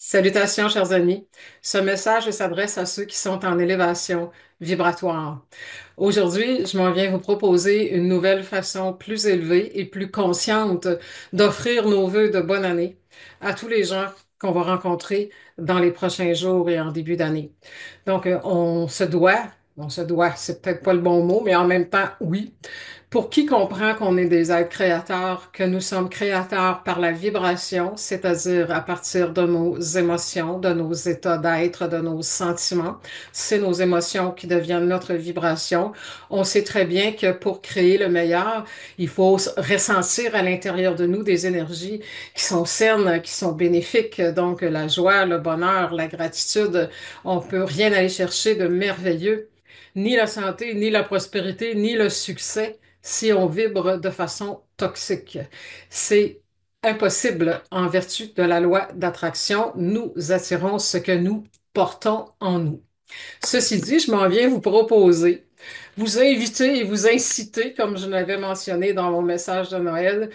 Salutations, chers amis. Ce message s'adresse à ceux qui sont en élévation vibratoire. Aujourd'hui, je m'en viens vous proposer une nouvelle façon plus élevée et plus consciente d'offrir nos vœux de bonne année à tous les gens qu'on va rencontrer dans les prochains jours et en début d'année. Donc, on se doit, c'est peut-être pas le bon mot, mais en même temps, oui, pour qui comprend qu'on est des êtres créateurs, que nous sommes créateurs par la vibration, c'est-à-dire à partir de nos émotions, de nos états d'être, de nos sentiments, c'est nos émotions qui deviennent notre vibration. On sait très bien que pour créer le meilleur, il faut ressentir à l'intérieur de nous des énergies qui sont saines, qui sont bénéfiques, donc la joie, le bonheur, la gratitude. On peut rien aller chercher de merveilleux, ni la santé, ni la prospérité, ni le succès si on vibre de façon toxique. C'est impossible en vertu de la loi d'attraction. Nous attirons ce que nous portons en nous. Ceci dit, je m'en viens vous proposer, vous inviter et vous inciter, comme je l'avais mentionné dans mon message de Noël,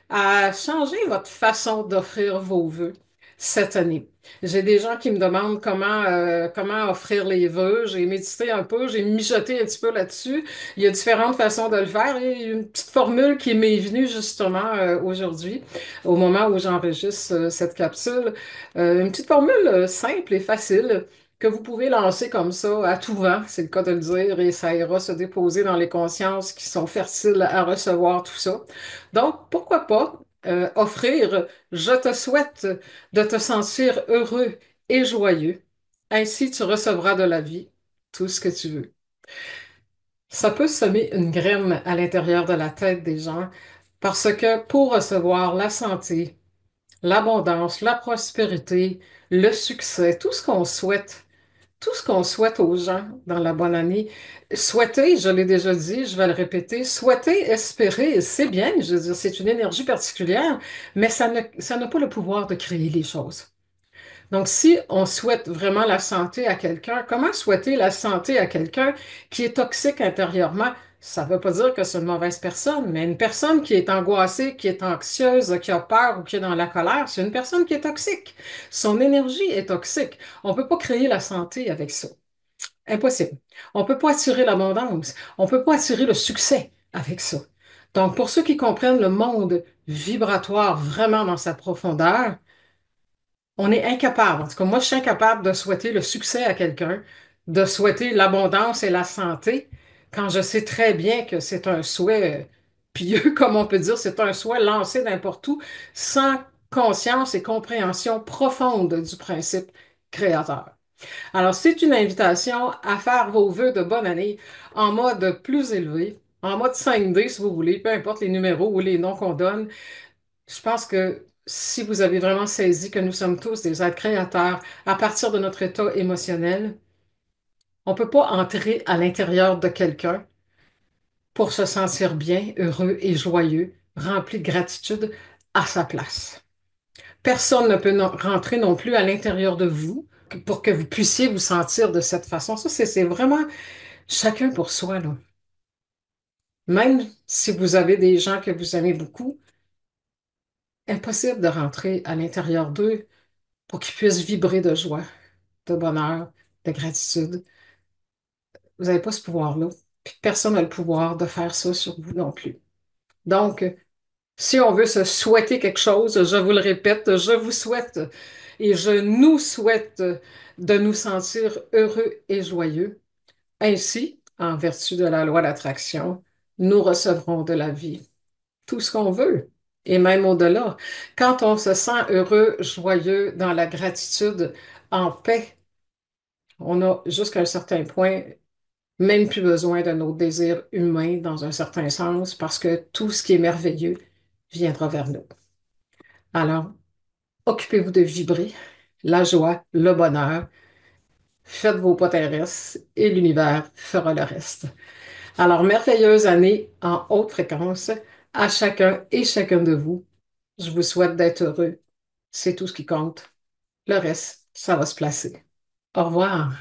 à changer votre façon d'offrir vos vœux cette année. J'ai des gens qui me demandent comment offrir les vœux. J'ai médité un peu, j'ai mijoté un petit peu là-dessus. Il y a différentes façons de le faire et une petite formule qui m'est venue justement aujourd'hui, au moment où j'enregistre cette capsule. Une petite formule simple et facile que vous pouvez lancer comme ça à tout vent, c'est le cas de le dire, et ça ira se déposer dans les consciences qui sont fertiles à recevoir tout ça. Donc, pourquoi pas offrir, je te souhaite de te sentir heureux et joyeux. Ainsi, tu recevras de la vie tout ce que tu veux. Ça peut semer une graine à l'intérieur de la tête des gens parce que pour recevoir la santé, l'abondance, la prospérité, le succès, tout ce qu'on souhaite aux gens dans la bonne année. Souhaiter, je l'ai déjà dit, je vais le répéter, souhaiter, espérer, c'est bien, je veux dire, c'est une énergie particulière, mais ça n'a pas le pouvoir de créer les choses. Donc, si on souhaite vraiment la santé à quelqu'un, comment souhaiter la santé à quelqu'un qui est toxique intérieurement? Ça ne veut pas dire que c'est une mauvaise personne, mais une personne qui est angoissée, qui est anxieuse, qui a peur ou qui est dans la colère, c'est une personne qui est toxique. Son énergie est toxique. On ne peut pas créer la santé avec ça. Impossible. On ne peut pas attirer l'abondance. On ne peut pas attirer le succès avec ça. Donc, pour ceux qui comprennent le monde vibratoire vraiment dans sa profondeur, on est incapable. En tout cas, moi, je suis incapable de souhaiter le succès à quelqu'un, de souhaiter l'abondance et la santé, quand je sais très bien que c'est un souhait pieux, comme on peut dire, c'est un souhait lancé n'importe où, sans conscience et compréhension profonde du principe créateur. Alors, c'est une invitation à faire vos vœux de bonne année en mode plus élevé, en mode 5D si vous voulez, peu importe les numéros ou les noms qu'on donne. Je pense que si vous avez vraiment saisi que nous sommes tous des êtres créateurs à partir de notre état émotionnel, on ne peut pas entrer à l'intérieur de quelqu'un pour se sentir bien, heureux et joyeux, rempli de gratitude à sa place. Personne ne peut rentrer non plus à l'intérieur de vous pour que vous puissiez vous sentir de cette façon. Ça, c'est vraiment chacun pour soi, là. Même si vous avez des gens que vous aimez beaucoup, impossible de rentrer à l'intérieur d'eux pour qu'ils puissent vibrer de joie, de bonheur, de gratitude. Vous n'avez pas ce pouvoir-là. Puis personne n'a le pouvoir de faire ça sur vous non plus. Donc, si on veut se souhaiter quelque chose, je vous le répète, je vous souhaite et je nous souhaite de nous sentir heureux et joyeux. Ainsi, en vertu de la loi d'attraction, nous recevrons de la vie tout ce qu'on veut et même au-delà. Quand on se sent heureux, joyeux, dans la gratitude, en paix, on a jusqu'à un certain point même plus besoin de nos désirs humains dans un certain sens parce que tout ce qui est merveilleux viendra vers nous. Alors, occupez-vous de vibrer la joie, le bonheur, faites vos pas terrestres et l'univers fera le reste. Alors, merveilleuse année en haute fréquence à chacun et chacun de vous. Je vous souhaite d'être heureux. C'est tout ce qui compte. Le reste, ça va se placer. Au revoir.